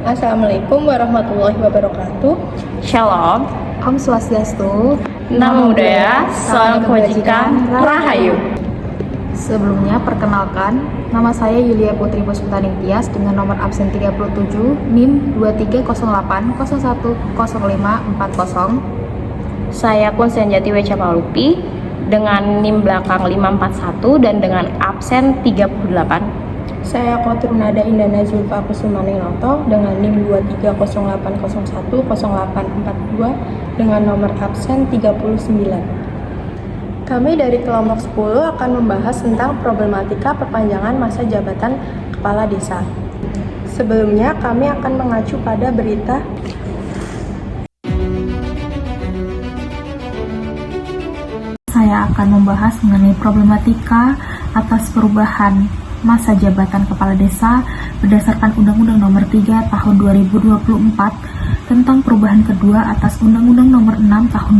Assalamualaikum warahmatullahi wabarakatuh. Shalom, Om Swastiastu. Namo Buddhaya, Salam Kebajikan, Rahayu. Sebelumnya perkenalkan, nama saya Yulia Putri Basuntani Tias dengan nomor absen 37 NIM 2308010540. Saya Kunsenjati Wecapalupi dengan NIM belakang 541 dan dengan absen 38. Saya Kotrunada Indana Zulfa Kusumaningnoto dengan NIM 2308010842 dengan nomor absen 39. Kami dari kelompok 10 akan membahas tentang problematika perpanjangan masa jabatan kepala desa. Sebelumnya kami akan mengacu pada berita Saya akan membahas mengenai problematika atas perubahan masa jabatan kepala desa berdasarkan Undang-Undang Nomor 3 Tahun 2024 tentang perubahan kedua atas Undang-Undang Nomor 6 Tahun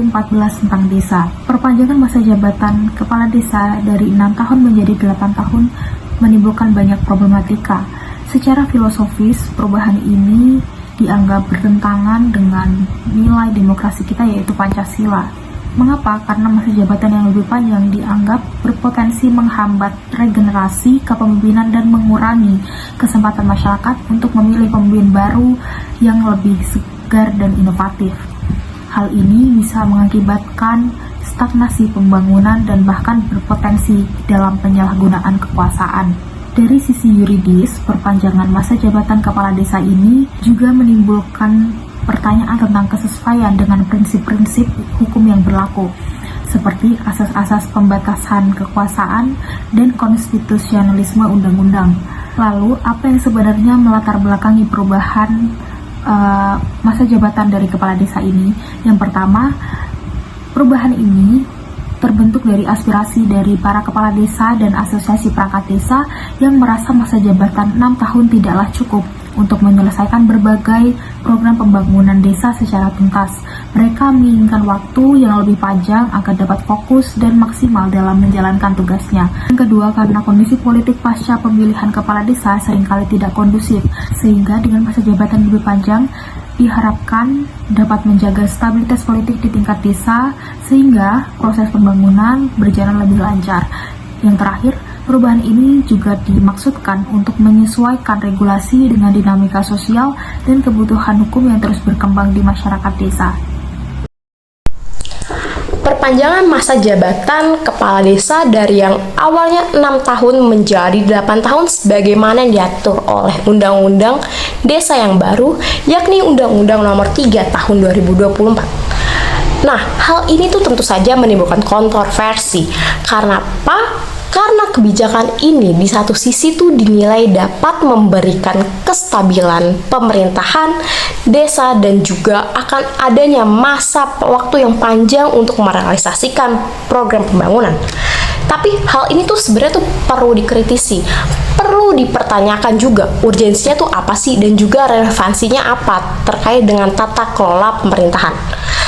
2014 tentang desa. Perpanjangan masa jabatan kepala desa dari 6 tahun menjadi 8 tahun menimbulkan banyak problematika. Secara filosofis, perubahan ini dianggap bertentangan dengan nilai demokrasi kita, yaitu Pancasila. Mengapa? Karena masa jabatan yang lebih panjang dianggap berpotensi menghambat regenerasi kepemimpinan dan mengurangi kesempatan masyarakat untuk memilih pemimpin baru yang lebih segar dan inovatif. Hal ini bisa mengakibatkan stagnasi pembangunan dan bahkan berpotensi dalam penyalahgunaan kekuasaan. Dari sisi yuridis, perpanjangan masa jabatan kepala desa ini juga menimbulkan pertanyaan tentang kesesuaian dengan prinsip-prinsip hukum yang berlaku, seperti asas-asas pembatasan kekuasaan dan konstitusionalisme undang-undang. Lalu, apa yang sebenarnya melatar belakangi perubahan masa jabatan dari kepala desa ini? Yang pertama, perubahan ini terbentuk dari aspirasi dari para kepala desa dan asosiasi perangkat desa yang merasa masa jabatan 6 tahun tidaklah cukup untuk menyelesaikan berbagai program pembangunan desa secara tuntas. Mereka menginginkan waktu yang lebih panjang agar dapat fokus dan maksimal dalam menjalankan tugasnya. Yang kedua, karena kondisi politik pasca pemilihan kepala desa seringkali tidak kondusif, sehingga dengan masa jabatan lebih panjang diharapkan dapat menjaga stabilitas politik di tingkat desa sehingga proses pembangunan berjalan lebih lancar. Yang terakhir, perubahan ini juga dimaksudkan untuk menyesuaikan regulasi dengan dinamika sosial dan kebutuhan hukum yang terus berkembang di masyarakat desa. Perpanjangan masa jabatan kepala desa dari yang awalnya 6 tahun menjadi 8 tahun sebagaimana diatur oleh Undang-Undang Desa yang baru, yakni Undang-Undang Nomor 3 Tahun 2024. Nah, hal ini tuh tentu saja menimbulkan kontroversi. Karena apa? Karena kebijakan ini di satu sisi tuh dinilai dapat memberikan kestabilan pemerintahan desa dan juga akan adanya masa waktu yang panjang untuk merealisasikan program pembangunan. Tapi hal ini tuh sebenarnya tuh perlu dikritisi, perlu dipertanyakan juga urgensinya tuh apa sih dan juga relevansinya apa terkait dengan tata kelola pemerintahan.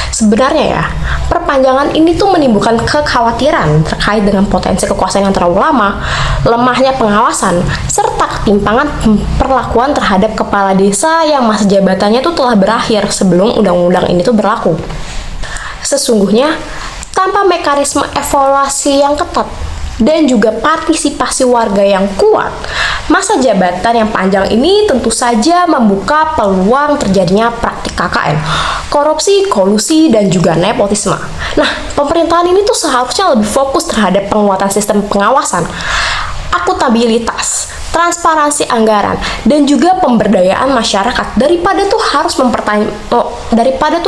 Sebenarnya ya, perpanjangan ini tuh menimbulkan kekhawatiran terkait dengan potensi kekuasaan yang terlalu lama, lemahnya pengawasan, serta ketimpangan perlakuan terhadap kepala desa yang masa jabatannya tuh telah berakhir sebelum undang-undang ini tuh berlaku. Sesungguhnya, tanpa mekanisme evaluasi yang ketat dan juga partisipasi warga yang kuat, masa jabatan yang panjang ini tentu saja membuka peluang terjadinya praktik KKN, korupsi, kolusi, dan juga nepotisme. Nah, pemerintahan ini tuh seharusnya lebih fokus terhadap penguatan sistem pengawasan, akuntabilitas, transparansi anggaran, dan juga pemberdayaan masyarakat daripada tuh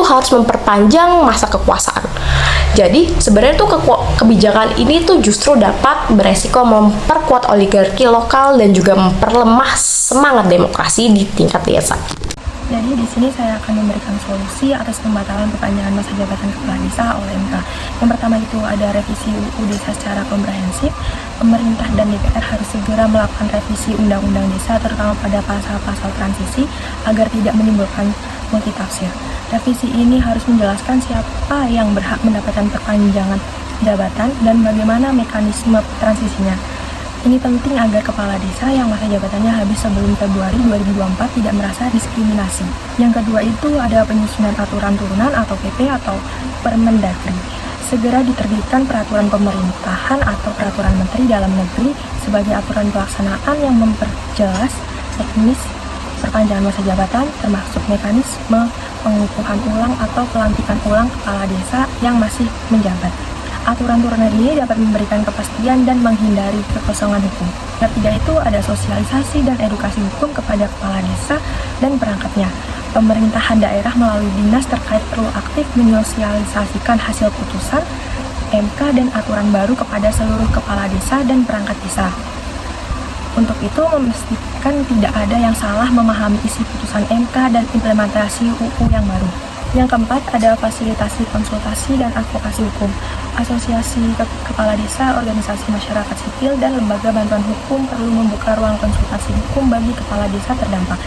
harus memperpanjang masa kekuasaan. Jadi sebenarnya tuh kebijakan ini tuh justru dapat beresiko memperkuat oligarki lokal dan juga memperlemah semangat demokrasi di tingkat desa. Jadi di sini saya akan memberikan solusi atas pembatalan perpanjangan masa jabatan kepala desa oleh MK. Yang pertama itu ada revisi UU Desa secara komprehensif. Pemerintah dan DPR harus segera melakukan revisi Undang-Undang Desa terutama pada pasal-pasal transisi agar tidak menimbulkan multitafsir. Revisi ini harus menjelaskan siapa yang berhak mendapatkan perpanjangan jabatan dan bagaimana mekanisme transisinya. Ini penting agar kepala desa yang masa jabatannya habis sebelum Februari 2024 tidak merasa diskriminasi. Yang kedua itu ada penyusunan aturan turunan atau PP atau Permendagri. Segera diterbitkan peraturan pemerintahan atau peraturan menteri dalam negeri sebagai aturan pelaksanaan yang memperjelas teknis perpanjangan masa jabatan, termasuk mekanisme pengukuhan ulang atau pelantikan ulang kepala desa yang masih menjabat. Aturan turunan ini dapat memberikan kepastian dan menghindari kekosongan hukum. Yang ketiga itu ada sosialisasi dan edukasi hukum kepada kepala desa dan perangkatnya. Pemerintahan daerah melalui dinas terkait perlu aktif menyosialisasikan hasil putusan MK dan aturan baru kepada seluruh kepala desa dan perangkat desa. Untuk itu memastikan tidak ada yang salah memahami isi putusan MK dan implementasi UU yang baru. Yang keempat ada fasilitasi konsultasi dan advokasi hukum. Asosiasi kepala desa, organisasi masyarakat sipil, dan lembaga bantuan hukum perlu membuka ruang konsultasi hukum bagi kepala desa terdampak.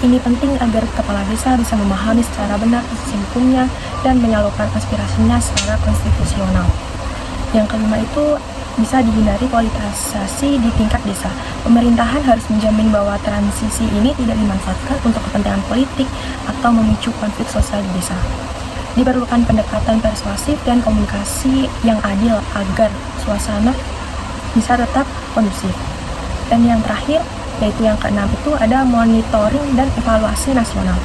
Ini penting agar kepala desa bisa memahami secara benar posisi hukumnya dan menyalurkan aspirasinya secara konstitusional. Yang kelima itu bisa dihindari politisasi di tingkat desa. Pemerintahan harus menjamin bahwa transisi ini tidak dimanfaatkan untuk kepentingan politik atau memicu konflik sosial di desa. Diperlukan pendekatan persuasif dan komunikasi yang adil agar suasana bisa tetap kondusif. Dan yang terakhir, yaitu yang keenam itu ada monitoring dan evaluasi nasional.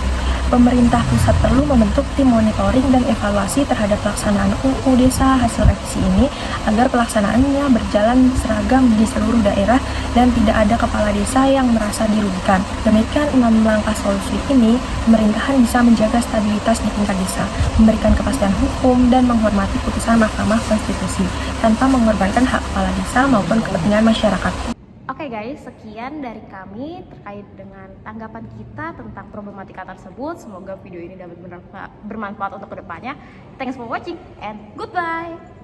Pemerintah pusat perlu membentuk tim monitoring dan evaluasi terhadap pelaksanaan UU Desa hasil revisi ini agar pelaksanaannya berjalan seragam di seluruh daerah dan tidak ada kepala desa yang merasa dirugikan. Demikian 6 langkah solusi ini, pemerintahan bisa menjaga stabilitas di tingkat desa, memberikan kepastian hukum, dan menghormati putusan Mahkamah Konstitusi tanpa mengorbankan hak kepala desa maupun kepentingan masyarakat. Oke guys, sekian dari kami terkait dengan tanggapan kita tentang problematika tersebut. Semoga video ini dapat bermanfaat untuk kedepannya. Thanks for watching and goodbye.